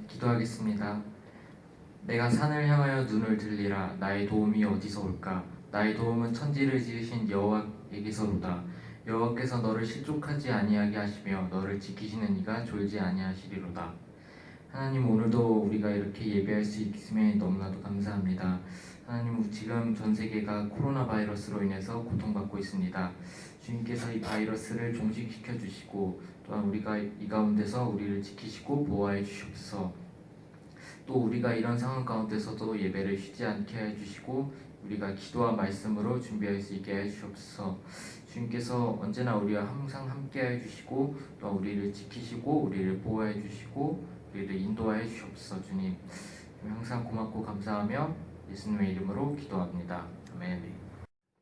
기도하겠습니다. 내가 산을 향하여 눈을 들리라. 나의 도움이 어디서 올까? 나의 도움은 천지를 지으신 여호와에게서로다. 여호와께서 너를 실족하지 아니하게 하시며 너를 지키시는 이가 졸지 아니하시리로다. 하나님, 오늘도 우리가 이렇게 예배할 수 있음에 너무나도 감사합니다. 하나님, 지금 전 세계가 코로나 바이러스로 인해서 고통받고 있습니다. 주님께서 이 바이러스를 종식시켜 주시고 또한 우리가 이 가운데서 우리를 지키시고 보호해 주시옵소서. 또 우리가 이런 상황 가운데서도 예배를 쉬지 않게 해주시고 우리가 기도와 말씀으로 준비할 수 있게 해주시옵소서. 주님께서 언제나 우리와 항상 함께 해주시고 또 우리를 지키시고 우리를 보호해 주시고 우리를 인도해 주시옵소서. 주님, 항상 고맙고 감사하며 예수님의 이름으로 기도합니다. 아멘.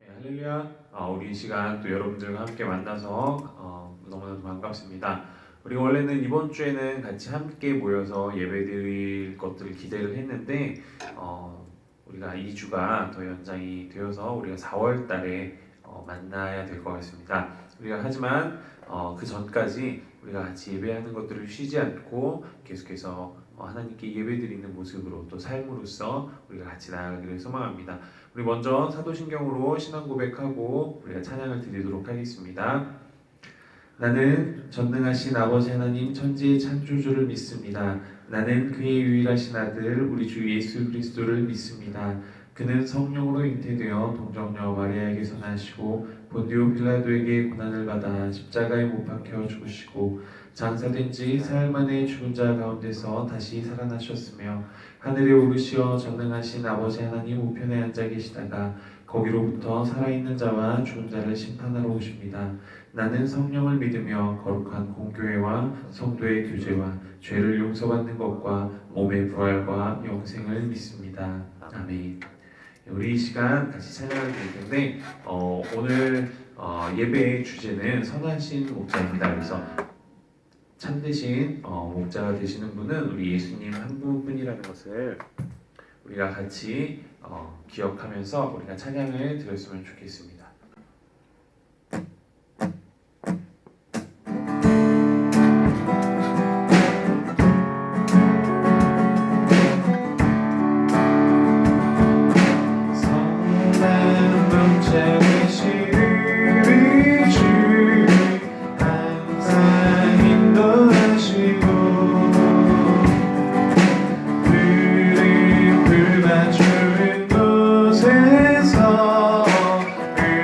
네, 할렐루야. 우리 이 시간 또 여러분들과 함께 만나서 너무나도 반갑습니다. 우리 원래는 이번 주에는 같이 함께 모여서 예배드릴 것들을 기대를 했는데 우리가 2주가 더 연장이 되어서 우리가 4월 달에 만나야 될 것 같습니다. 우리가 하지만 그 전까지 우리가 같이 예배하는 것들을 쉬지 않고 계속해서 하나님께 예배드리는 모습으로 또 삶으로서 우리가 같이 나아가기를 소망합니다. 우리 먼저 사도신경으로 신앙 고백하고 우리가 찬양을 드리도록 하겠습니다. 나는 전능하신 아버지 하나님 천지의 창조주를 믿습니다. 나는 그의 유일하신 아들 우리 주 예수 그리스도를 믿습니다. 그는 성령으로 잉태되어 동정녀 마리아에게서 나시고 본디오 빌라도에게 고난을 받아 십자가에 못 박혀 죽으시고 장사된 지 사흘 만에 죽은 자 가운데서 다시 살아나셨으며 하늘에 오르시어 전능하신 아버지 하나님 우편에 앉아 계시다가 거기로부터 살아있는 자와 죽은 자를 심판하러 오십니다. 나는 성령을 믿으며 거룩한 공교회와 성도의 교제와 죄를 용서받는 것과 몸의 부활과 영생을 믿습니다. 아멘. 우리 이 시간 같이 찬양을 드릴 텐데 오늘 예배의 주제는 선하신 목자입니다. 그래서 참되신 목자가 되시는 분은 우리 예수님 한 분뿐이라는 것을 우리가 같이 기억하면서 우리가 찬양을 드렸으면 좋겠습니다. 그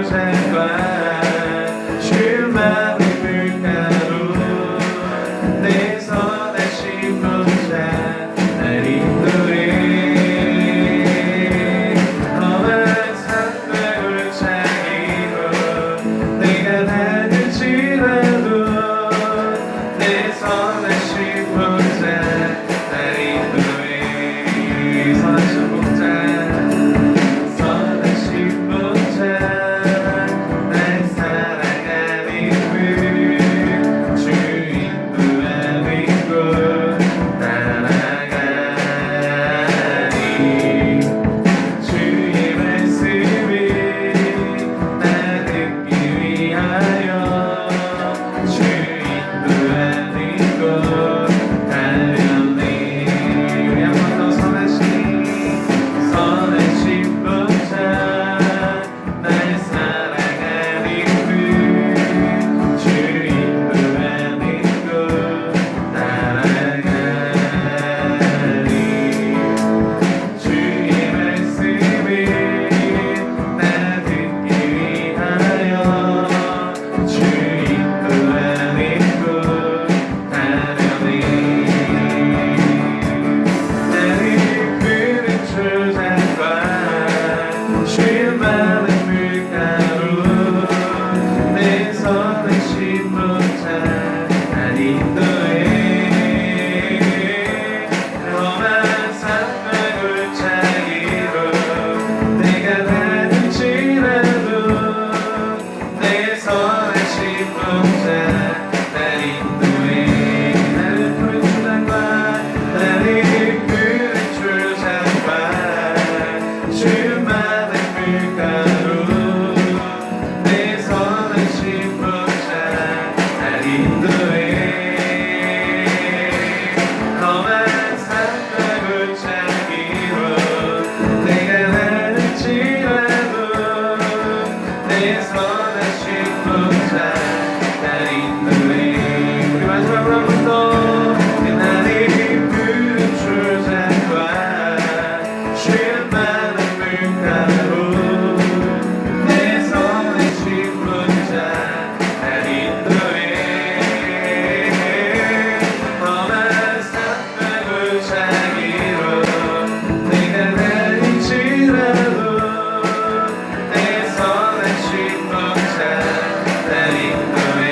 주장과 주만의 물가로 내 선하신 목자 날 인도해 험한 산과 골짜기로 내가 다닐지라도 내 선하신 목자 날 인도해 선하신 목자 선하신 목자 날 사랑하는 주 인도하는 곳 따라가니 주의 말씀을 나 듣기 위하여 주 인도하는 곳 가려니 우리 한 번 더 선하신 목자 날 사랑하는 주 인도하는 곳 따라가니 주의 말씀을 나 듣기 위하여 주 인도하는 곳 가려니 나를 이끄는 주장과 주의 많은 물가로 내 선하신 목자 날 인도해 험한 산과 골짜기로 내가 다닐지라도 내 선하신 목자 날 인도해 나를 푸른 주장과 나를 이끄는 주장과 주 많은 물가로 내 선하신 목자 날 인도해 험한 산과 골짜기로 내가 다닐지라도 내 선하신 목자 날 인도해 우리 마지막으로 한 번 더 나를 이끄는 주장과 주 많은 물가로 내 선하신 목자 날 인도해 험한 산과 골짜기로 내가 다닐지라도 내 선하신 목자 날 인도해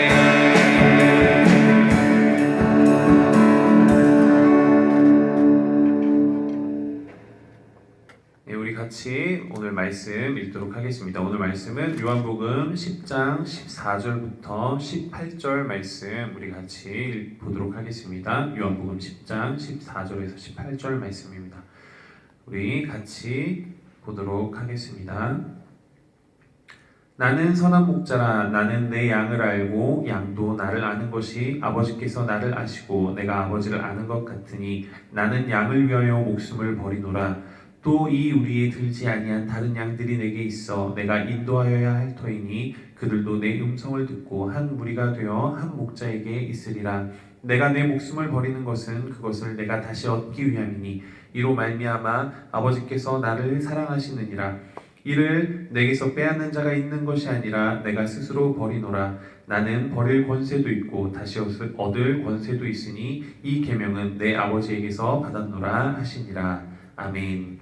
네, 우리 같이 오늘 말씀 읽도록 하겠습니다. 오늘 말씀은 요한복음 10장 14절부터 18절 말씀 우리 같이 보도록 하겠습니다. 요한복음 10장 14절에서 18절 말씀입니다. 우리 같이 보도록 하겠습니다. 나는 선한 목자라. 나는 내 양을 알고 양도 나를 아는 것이 아버지께서 나를 아시고 내가 아버지를 아는 것 같으니 나는 양을 위하여 목숨을 버리노라. 또 이 우리에 들지 아니한 다른 양들이 내게 있어 내가 인도하여야 할 터이니 그들도 내 음성을 듣고 한 무리가 되어 한 목자에게 있으리라. 내가 내 목숨을 버리는 것은 그것을 내가 다시 얻기 위함이니 이로 말미암아 아버지께서 나를 사랑하시느니라. 이를 내게서 빼앗는 자가 있는 것이 아니라 내가 스스로 버리노라. 나는 버릴 권세도 있고 다시 얻을 권세도 있으니 이 계명은 내 아버지에게서 받았노라 하시니라. 아멘.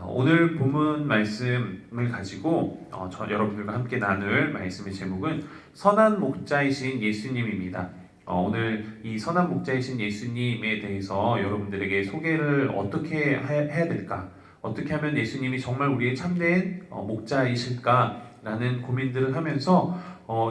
오늘 본문 말씀을 가지고 여러분들과 함께 나눌 말씀의 제목은 선한 목자이신 예수님입니다. 오늘 이 선한 목자이신 예수님에 대해서 여러분들에게 소개를 어떻게 해야 될까? 어떻게 하면 예수님이 정말 우리의 참된 목자이실까라는 고민들을 하면서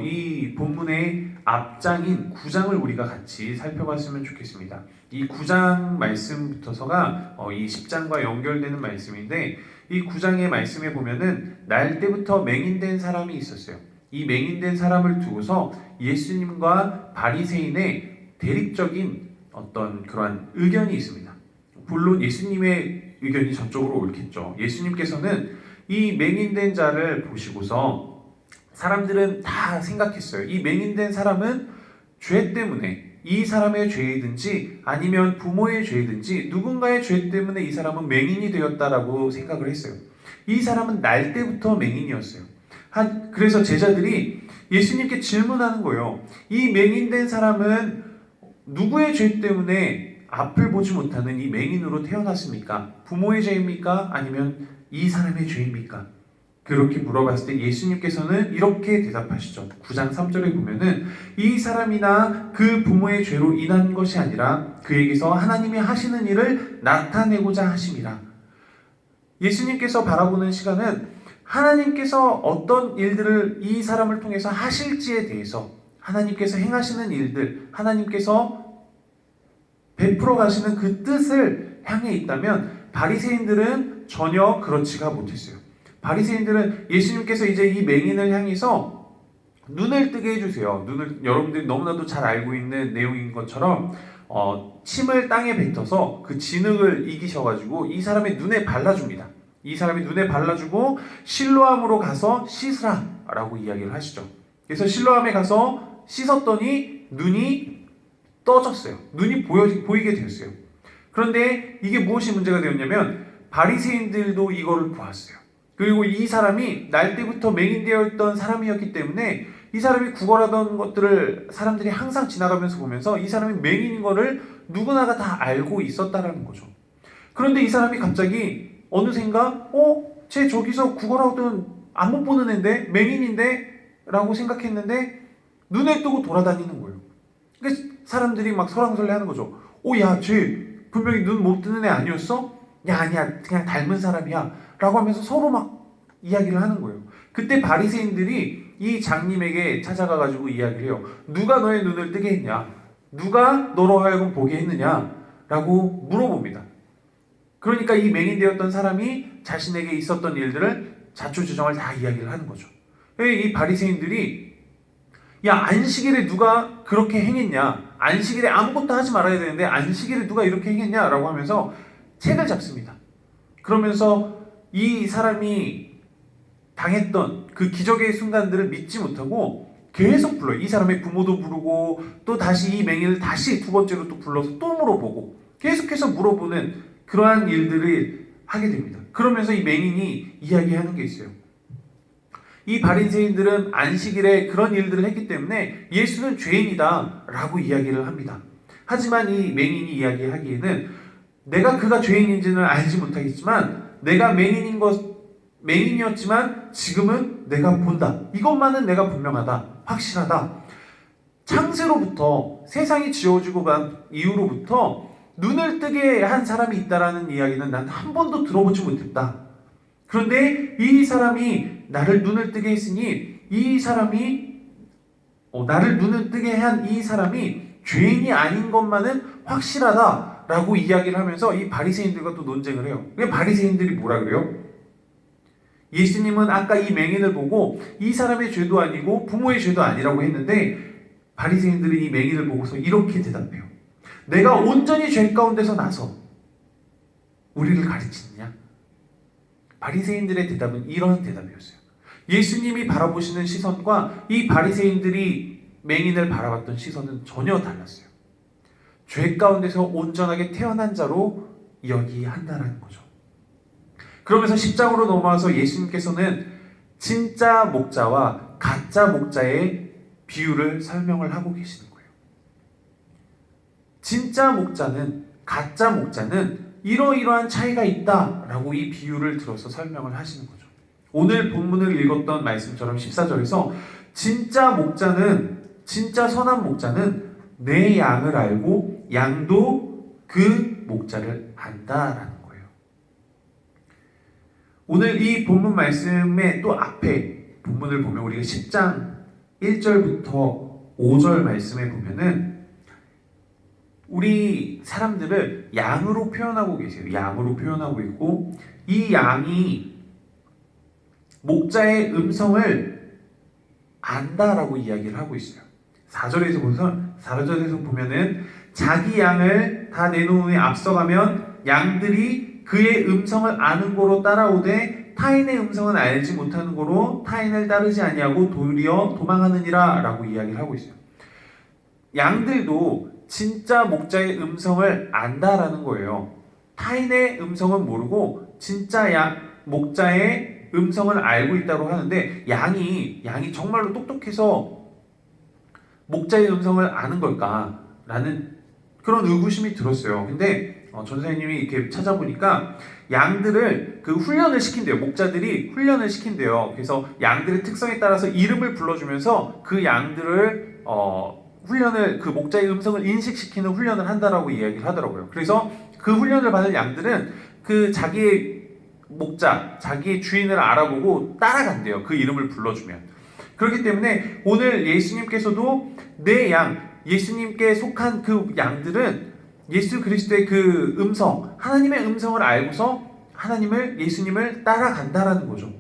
이 본문의 앞장인 9장을 우리가 같이 살펴봤으면 좋겠습니다. 이 9장 말씀부터서가 이 10장과 연결되는 말씀인데 이 9장의 말씀에 보면은 날 때부터 맹인된 사람이 있었어요. 이 맹인된 사람을 두고서 예수님과 바리새인의 대립적인 어떤 그러한 의견이 있습니다. 물론 예수님의 의견이 전적으로 옳겠죠. 예수님께서는 이 맹인된 자를 보시고서 사람들은 다 생각했어요. 이 맹인된 사람은 죄 때문에, 이 사람의 죄이든지 아니면 부모의 죄이든지 누군가의 죄 때문에 이 사람은 맹인이 되었다라고 생각을 했어요. 이 사람은 날 때부터 맹인이었어요. 그래서 제자들이 예수님께 질문하는 거예요. 이 맹인된 사람은 누구의 죄 때문에 앞을 보지 못하는 이 맹인으로 태어났습니까? 부모의 죄입니까? 아니면 이 사람의 죄입니까? 그렇게 물어봤을 때 예수님께서는 이렇게 대답하시죠. 9장 3절에 보면은 이 사람이나 그 부모의 죄로 인한 것이 아니라 그에게서 하나님이 하시는 일을 나타내고자 하심이라. 예수님께서 바라보는 시간은 하나님께서 어떤 일들을 이 사람을 통해서 하실지에 대해서, 하나님께서 행하시는 일들, 하나님께서 베풀어 가시는 그 뜻을 향해 있다면 바리새인들은 전혀 그렇지가 못했어요. 바리새인들은 예수님께서 이제 이 맹인을 향해서 눈을 뜨게 해주세요. 여러분들이 너무나도 잘 알고 있는 내용인 것처럼 침을 땅에 뱉어서 그 진흙을 이기셔가지고 이 사람의 눈에 발라줍니다. 이 사람의 눈에 발라주고 실로암으로 가서 씻으라 라고 이야기를 하시죠. 그래서 실로암에 가서 씻었더니 눈이 떠졌어요. 눈이 보이게 되었어요. 그런데 이게 무엇이 문제가 되었냐면 바리새인들도 이거를 보았어요. 그리고 이 사람이 날 때부터 맹인되어 있던 사람이었기 때문에 이 사람이 구걸하던 것들을 사람들이 항상 지나가면서 보면서 이 사람이 맹인인 거를 누구나가 다 알고 있었다라는 거죠. 그런데 이 사람이 갑자기 어느샌가 쟤 저기서 구걸하던 안 못 보는 애인데 맹인인데 라고 생각했는데 눈을 뜨고 돌아다니는 거예요. 그러니까 사람들이 막 설왕설래하는 거죠. 야, 쟤 분명히 눈 못 뜨는 애 아니었어? 야, 아니야, 그냥 닮은 사람이야 라고 하면서 서로 막 이야기를 하는 거예요. 그때 바리새인들이 이 장님에게 찾아가가지고 이야기를 해요. 누가 너의 눈을 뜨게 했냐? 누가 너로 하여금 보게 했느냐? 라고 물어봅니다. 그러니까 이 맹인되었던 사람이 자신에게 있었던 일들을 자초지종을 다 이야기를 하는 거죠. 이 바리새인들이 야, 안식일에 누가 그렇게 행했냐? 안식일에 아무것도 하지 말아야 되는데 안식일에 누가 이렇게 행했냐? 라고 하면서 책을 잡습니다. 그러면서 이 사람이 당했던 그 기적의 순간들을 믿지 못하고 계속 불러요. 이 사람의 부모도 부르고 또 다시 이 맹인을 다시 두 번째로 또 불러서 또 물어보고 계속해서 물어보는 그러한 일들을 하게 됩니다. 그러면서 이 맹인이 이야기하는 게 있어요. 이 바리새인들은 안식일에 그런 일들을 했기 때문에 예수는 죄인이다 라고 이야기를 합니다. 하지만 이 맹인이 이야기하기에는 내가 그가 죄인인지는 알지 못하겠지만 내가 맹인이었지만 지금은 내가 본다. 이것만은 내가 분명하다. 확실하다. 창세로부터 세상이 지어지고 난 이후로부터 눈을 뜨게 한 사람이 있다라는 이야기는 난 한 번도 들어보지 못했다. 그런데 이 사람이 나를 눈을 뜨게 했으니 이 사람이 나를 눈을 뜨게 한 이 사람이 죄인이 아닌 것만은 확실하다라고 이야기를 하면서 이 바리새인들과 또 논쟁을 해요. 바리새인들이 뭐라 그래요? 예수님은 아까 이 맹인을 보고 이 사람의 죄도 아니고 부모의 죄도 아니라고 했는데 바리새인들은 이 맹인을 보고서 이렇게 대답해요. 내가 온전히 죄 가운데서 나서 우리를 가르치느냐? 바리새인들의 대답은 이런 대답이었어요. 예수님이 바라보시는 시선과 이 바리새인들이 맹인을 바라봤던 시선은 전혀 달랐어요. 죄 가운데서 온전하게 태어난 자로 여기한다라는 거죠. 그러면서 10장으로 넘어와서 예수님께서는 진짜 목자와 가짜 목자의 비유를 설명을 하고 계시는 거예요. 진짜 목자는, 가짜 목자는 이러이러한 차이가 있다라고 이 비유를 들어서 설명을 하시는 거죠. 오늘 본문을 읽었던 말씀처럼 14절에서 진짜 목자는, 진짜 선한 목자는 내 양을 알고 양도 그 목자를 안다라는 거예요. 오늘 이 본문 말씀의 또 앞에 본문을 보면 우리가 10장 1절부터 5절 말씀에 보면은 우리 사람들을 양으로 표현하고 계세요. 양으로 표현하고 있고 이 양이 목자의 음성을 안다라고 이야기를 하고 있어요. 4절에서 보면은 자기 양을 다 내놓은 후에 앞서가면 양들이 그의 음성을 아는 고로 따라오되 타인의 음성은 알지 못하는 고로 타인을 따르지 아니하고 도리어 도망하느니라 라고 이야기를 하고 있어요. 양들도 진짜 목자의 음성을 안다라는 거예요. 타인의 음성은 모르고 진짜 목자의 음성을 알고 있다고 하는데 양이 정말로 똑똑해서 목자의 음성을 아는 걸까라는 그런 의구심이 들었어요. 근데 전사님이 이렇게 찾아보니까 양들을 그 훈련을 시킨대요. 목자들이 훈련을 시킨대요. 그래서 양들의 특성에 따라서 이름을 불러주면서 그 양들을 훈련을 그 목자의 음성을 인식시키는 훈련을 한다라고 이야기를 하더라고요. 그래서 그 훈련을 받은 양들은 그 자기의 목자, 자기의 주인을 알아보고 따라간대요. 그 이름을 불러주면. 그렇기 때문에 오늘 예수님께서도 내 양, 예수님께 속한 그 양들은 예수 그리스도의 그 음성, 하나님의 음성을 알고서 예수님을 따라간다라는 거죠.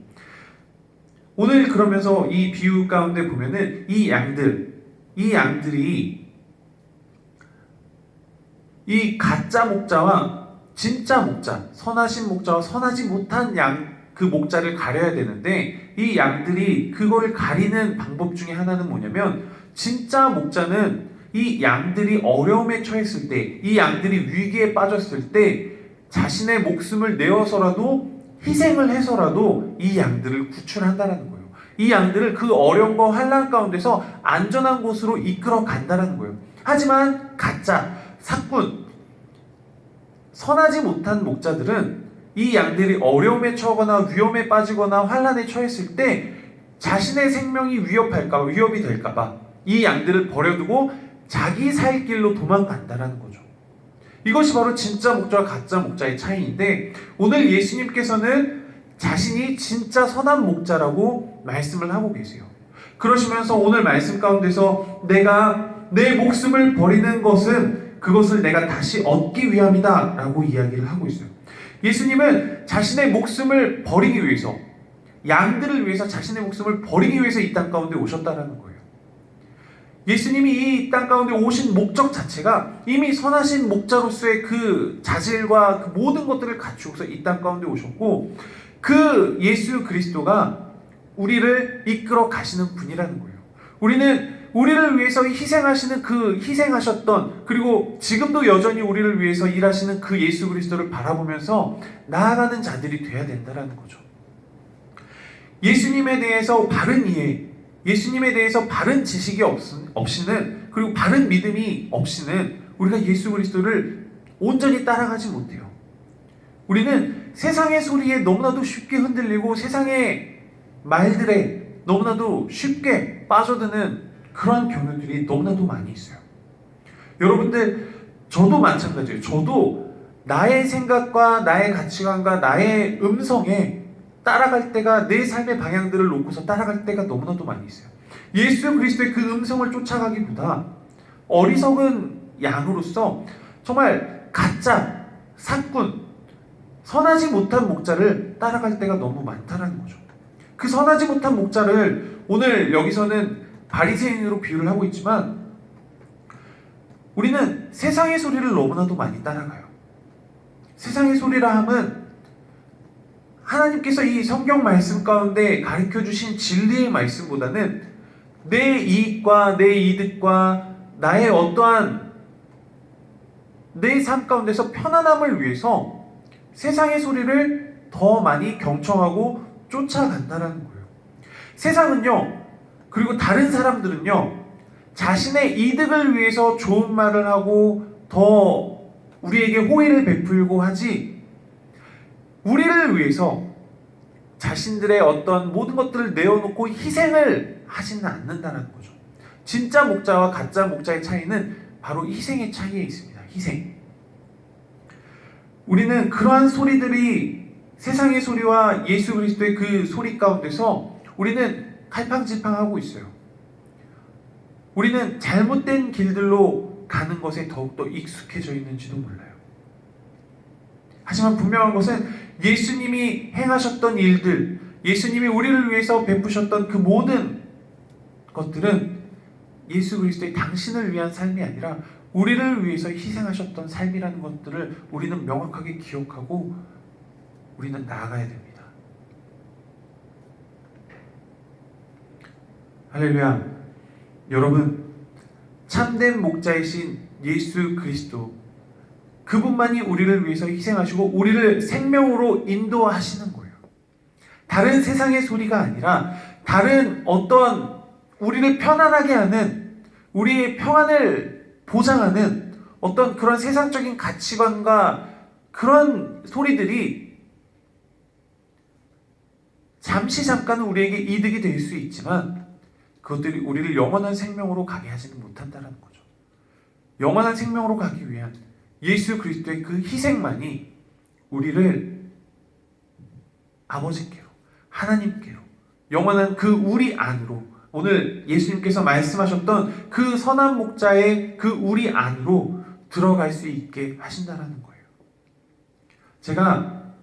오늘 그러면서 이 비유 가운데 보면은 이 양들이 이 가짜 목자와 진짜 목자, 선하신 목자와 선하지 못한 그 목자를 가려야 되는데 이 양들이 그걸 가리는 방법 중에 하나는 뭐냐면 진짜 목자는 이 양들이 어려움에 처했을 때, 이 양들이 위기에 빠졌을 때 자신의 목숨을 내어서라도 희생을 해서라도 이 양들을 구출한다는 거예요. 이 양들을 그 어려움과 환난 가운데서 안전한 곳으로 이끌어 간다는 거예요. 하지만 가짜, 사꾼, 선하지 못한 목자들은 이 양들이 어려움에 처하거나 위험에 빠지거나 환난에 처했을 때 자신의 생명이 위협이 될까봐 이 양들을 버려두고 자기 살 길로 도망간다라는 거죠. 이것이 바로 진짜 목자와 가짜 목자의 차이인데 오늘 예수님께서는 자신이 진짜 선한 목자라고 말씀을 하고 계세요. 그러시면서 오늘 말씀 가운데서 내가 내 목숨을 버리는 것은 그것을 내가 다시 얻기 위함이다 라고 이야기를 하고 있어요. 예수님은 자신의 목숨을 버리기 위해서 양들을 위해서 자신의 목숨을 버리기 위해서 이 땅 가운데 오셨다라는 거예요. 예수님이 이 땅 가운데 오신 목적 자체가 이미 선하신 목자로서의 그 자질과 그 모든 것들을 갖추고서 이 땅 가운데 오셨고 그 예수 그리스도가 우리를 이끌어 가시는 분이라는 거예요. 우리를 위해서 희생하셨던 그리고 지금도 여전히 우리를 위해서 일하시는 그 예수 그리스도를 바라보면서 나아가는 자들이 돼야 된다는 거죠. 예수님에 대해서 바른 이해, 예수님에 대해서 바른 지식이 없이는 그리고 바른 믿음이 없이는 우리가 예수 그리스도를 온전히 따라가지 못해요. 우리는 세상의 소리에 너무나도 쉽게 흔들리고 세상의 말들에 너무나도 쉽게 빠져드는 그런 경우들이 너무나도 많이 있어요. 여러분들, 저도 마찬가지예요. 저도 나의 생각과 나의 가치관과 나의 음성에 따라갈 때가 내 삶의 방향들을 놓고서 따라갈 때가 너무나도 많이 있어요. 예수 그리스도의 그 음성을 쫓아가기보다 어리석은 양으로서 정말 가짜, 사꾼, 선하지 못한 목자를 따라갈 때가 너무 많다는 거죠. 그 선하지 못한 목자를 오늘 여기서는 바리새인으로 비유를 하고 있지만 우리는 세상의 소리를 너무나도 많이 따라가요. 세상의 소리라 함은 하나님께서 이 성경 말씀 가운데 가르쳐 주신 진리의 말씀보다는 내 이익과 내 이득과 나의 어떠한 내 삶 가운데서 편안함을 위해서 세상의 소리를 더 많이 경청하고 쫓아간다는 거예요. 세상은요, 그리고 다른 사람들은요, 자신의 이득을 위해서 좋은 말을 하고 더 우리에게 호의를 베풀고 하지 우리를 위해서 자신들의 어떤 모든 것들을 내어놓고 희생을 하지는 않는다는 거죠. 진짜 목자와 가짜 목자의 차이는 바로 희생의 차이에 있습니다. 희생. 우리는 그러한 소리들이 세상의 소리와 예수 그리스도의 그 소리 가운데서 우리는 갈팡질팡하고 있어요. 우리는 잘못된 길들로 가는 것에 더욱더 익숙해져 있는지도 몰라요. 하지만 분명한 것은 예수님이 행하셨던 일들, 예수님이 우리를 위해서 베푸셨던 그 모든 것들은 예수 그리스도의 당신을 위한 삶이 아니라 우리를 위해서 희생하셨던 삶이라는 것들을 우리는 명확하게 기억하고 우리는 나아가야 됩니다. 할렐루야. 여러분, 참된 목자이신 예수 그리스도, 그분만이 우리를 위해서 희생하시고 우리를 생명으로 인도하시는 거예요. 다른 세상의 소리가 아니라 다른 어떤 우리를 편안하게 하는, 우리의 평안을 보장하는 어떤 그런 세상적인 가치관과 그런 소리들이 잠깐 우리에게 이득이 될 수 있지만 그것들이 우리를 영원한 생명으로 가게 하지는 못한다는 거죠. 영원한 생명으로 가기 위한 예수 그리스도의 그 희생만이 우리를 아버지께로, 하나님께로, 영원한 그 우리 안으로, 오늘 예수님께서 말씀하셨던 그 선한 목자의 그 우리 안으로 들어갈 수 있게 하신다는 거예요. 제가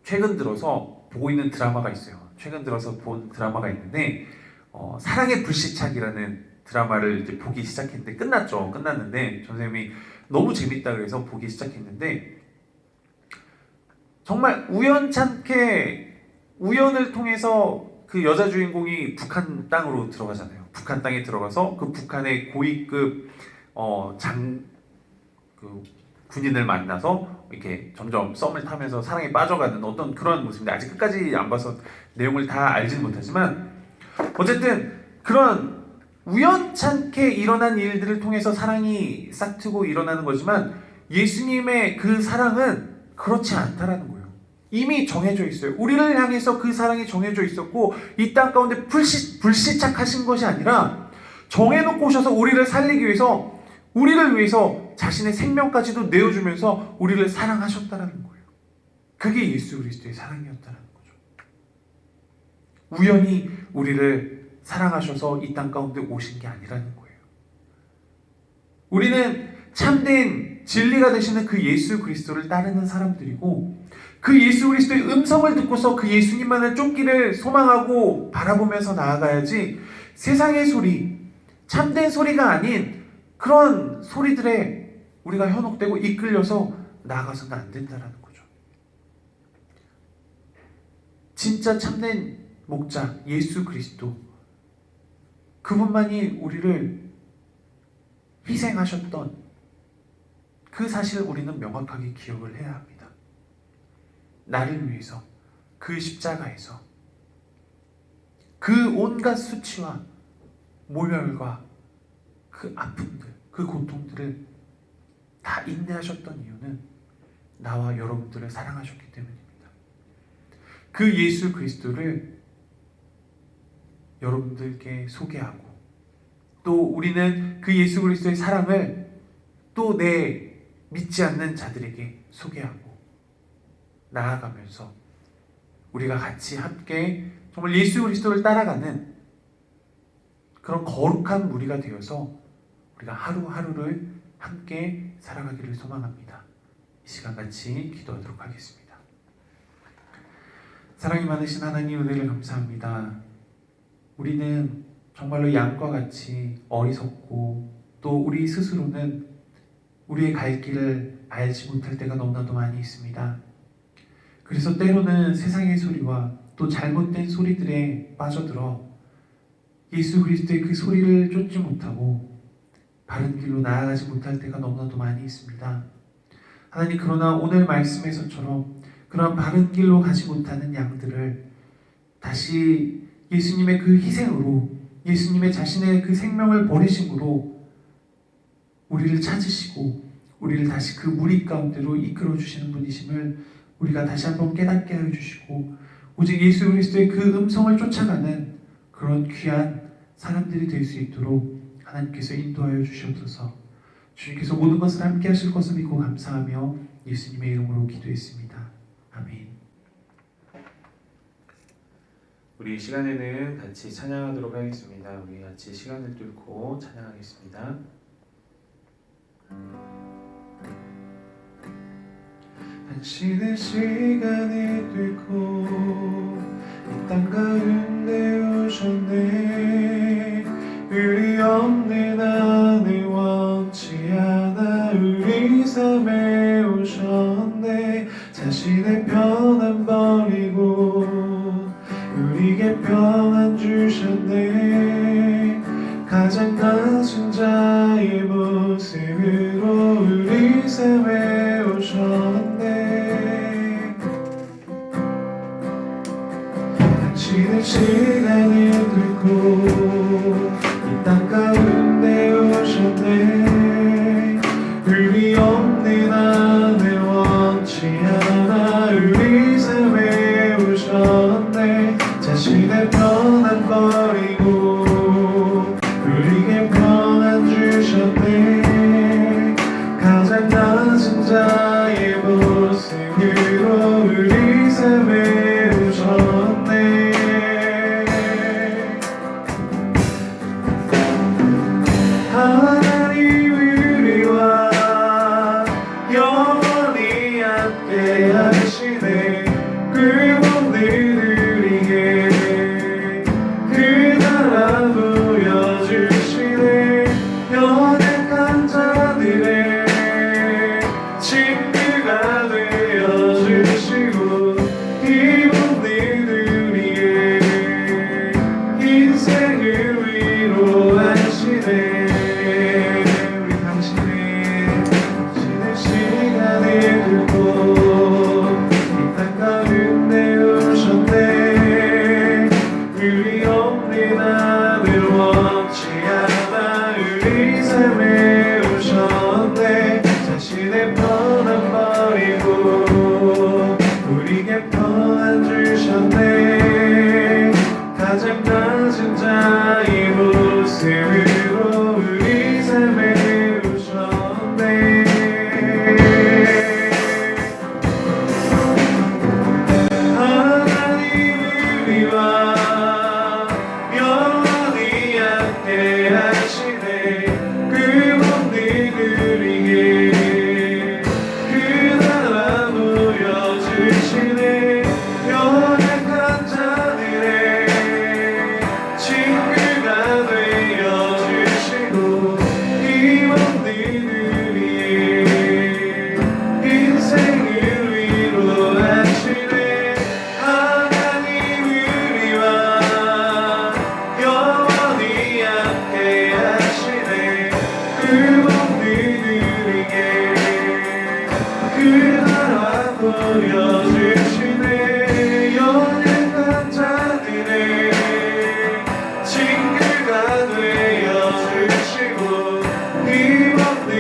최근 들어서 보고 있는 드라마가 있어요. 최근 들어서 본 드라마가 있는데 사랑의 불시착이라는 드라마를 이제 보기 시작했는데 끝났는데 선생님이 너무 재밌다 그래서 보기 시작했는데 정말 우연찮게 우연을 통해서 그 여자 주인공이 북한 땅으로 들어가잖아요. 북한 땅에 들어가서 그 북한의 고위급 군인을 만나서 이렇게 점점 썸을 타면서 사랑에 빠져가는 어떤 그런 모습인데 아직 끝까지 안 봐서 내용을 다 알지는 못하지만 어쨌든 그런 우연찮게 일어난 일들을 통해서 사랑이 싹트고 일어나는 거지만 예수님의 그 사랑은 그렇지 않다라는 거예요. 이미 정해져 있어요. 우리를 향해서 그 사랑이 정해져 있었고 이 땅 가운데 불시착하신 것이 아니라 정해놓고 오셔서 우리를 살리기 위해서 우리를 위해서 자신의 생명까지도 내어주면서 우리를 사랑하셨다라는 거예요. 그게 예수 그리스도의 사랑이었다는 거죠. 우연히 우리를 사랑하셔서 이 땅 가운데 오신 게 아니라는 거예요. 우리는 참된 진리가 되시는 그 예수 그리스도를 따르는 사람들이고 그 예수 그리스도의 음성을 듣고서 그 예수님만을 쫓기를 소망하고 바라보면서 나아가야지 세상의 소리, 참된 소리가 아닌 그런 소리들에 우리가 현혹되고 이끌려서 나아가서는 안 된다는 거죠. 진짜 참된 목자 예수 그리스도 그분만이 우리를 희생하셨던 그 사실을 우리는 명확하게 기억을 해야 합니다. 나를 위해서 그 십자가에서 그 온갖 수치와 모멸과 그 아픔들, 그 고통들을 다 인내하셨던 이유는 나와 여러분들을 사랑하셨기 때문입니다. 그 예수 그리스도를 여러분들께 소개하고 또 우리는 그 예수 그리스도의 사랑을 또 내 믿지 않는 자들에게 소개하고 나아가면서 우리가 같이 함께 정말 예수 그리스도를 따라가는 그런 거룩한 무리가 되어서 우리가 하루하루를 함께 살아가기를 소망합니다. 이 시간 같이 기도하도록 하겠습니다. 사랑이 많으신 하나님 은혜를 감사합니다. 우리는 정말로 양과 같이 어리석고 또 우리 스스로는 우리의 갈 길을 알지 못할 때가 너무나도 많이 있습니다. 그래서 때로는 세상의 소리와 또 잘못된 소리들에 빠져들어 예수 그리스도의 그 소리를 쫓지 못하고 바른 길로 나아가지 못할 때가 너무나도 많이 있습니다. 하나님, 그러나 오늘 말씀에서처럼 그런 바른 길로 가지 못하는 양들을 다시 예수님의 그 희생으로, 예수님의 자신의 그 생명을 버리심으로 우리를 찾으시고 우리를 다시 그 무리 가운데로 이끌어 주시는 분이심을 우리가 다시 한번 깨닫게 하여 주시고 오직 예수 그리스도의 그 음성을 쫓아가는 그런 귀한 사람들이 될 수 있도록 하나님께서 인도하여 주시옵소서. 주님께서 모든 것을 함께 하실 것을 믿고 감사하며 예수님의 이름으로 기도했습니다. 아멘. 우리 시간에는 같이 찬양하도록 하겠습니다. 우리 같이 시간을 뚫고 찬양하겠습니다. 당신의 시간이 뚫고 이 땅 가운데 오셨네. 의리 없는 안을 원치 않아 우리 삶에 오셨네. 자신의 평안 버리고 우리에게 평안 주셨네. 가장 낮은 자의 모습으로 우리 삶에 오셨네. 인생을 위로하시네. 우리 당신은 쉬는 시간을 두고 이 땅 가운데 오셨네. 의리 없는 하늘 원치 않아 우리 삶에 오셨네. 자신의 편안 버리고 우리에게 편안 주셨네. 가장 낮은 자의 모습으로 우리 삶에 오셨네. 하나님 우리와 영원히 함께 하시네. 그 모든 우리에게 그 나라 보여주시네. 연약한 자들의 친구가 되어주시고 이 모든 우리의 인생을 위로하시네. 하나님 우리와 영원히 함께 하시네. 그 모든 우리에게 그 나라 보여주시네. 연약한 자들의 친구가 되어주시고 이 모든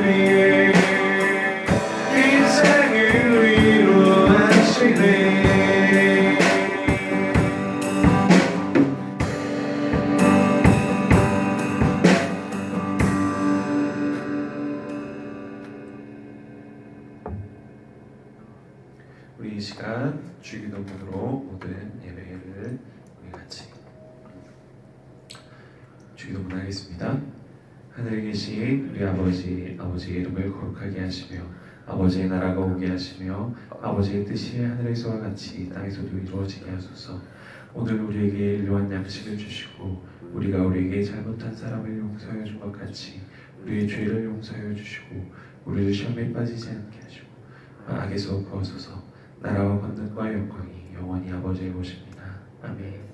우리의 인생을 위로하시네. 우리 이 시간 주기도문으로 모든 예배를 우리 같이 주기도문 하겠습니다. 하늘에 계신 우리 아버지의 이름을 거룩하게 하시며 아버지의 나라가 오게 하시며 아버지의 뜻이 하늘에서와 같이 땅에서도 이루어지게 하소서. 오늘 우리에게 일용할 양식을 주시고 우리가 우리에게 잘못한 사람을 용서하여 준 것 같이 우리의 죄를 용서하여 주시고 우리를 시험에 빠지지 않게 하시고 악에서 구하소서. 나라와 권능과 영광이 영원히 아버지의 것입니다. 아멘.